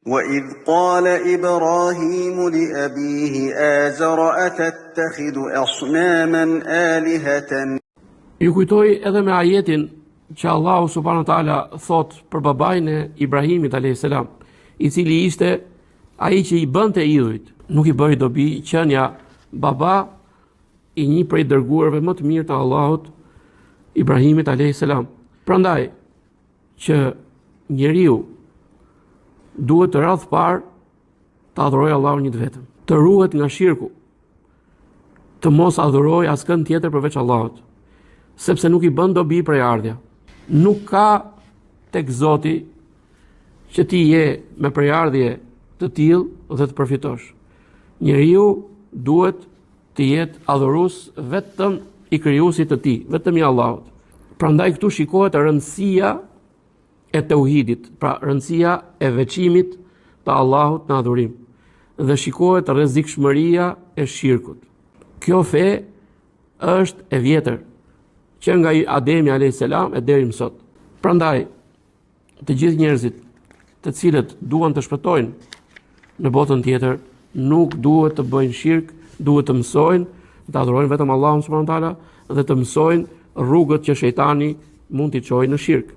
وإذ قال إبراهيم لأبيه آزر أتتخذ أصناما آلهة. Ju kujtoj edhe me ajetin që Allahu subhanahu wa taala thot për babain e Ibrahimit alayhis salam, I cili ishte ai që I bënte idhujt. Nuk I bëri dobi qenia baba I një prej dërguarve më të mirë të Allahut, Ibrahimit alayhis salam. Prandaj që njeriu duhet të radh parë të adhurojë Allahun një të vetëm, të ruhet nga shirku, të mos adhurojë askën tjetër përveç Allahut, sepse nuk I bën dobi prej ardhja. Nuk ka tek Zoti që ti je me prejardhje të tillë dhe të përfitosh. Njeriu duhet të jetë adhurues vetëm I krijuesit të tij, vetëm I Allahut. Prandaj këtu shikohet rëndësia e tauhidit, pra rëndësia e veçimit të Allahut në adhurim, dhe shikohet rrezikshmëria e shirkut. Kjo fe është e vjetër, që nga Ademi alayhis salam e deri më sot. Prandaj, të gjithë njerëzit të cilët duan të shpëtojnë në botën tjetër, nuk duhet të bëjnë shirk, duhet të mësojnë të adhurojnë vetëm Allahun subhanallahu teala dhe të mësojnë rrugët që shejtani mund t'i çojë në shirk.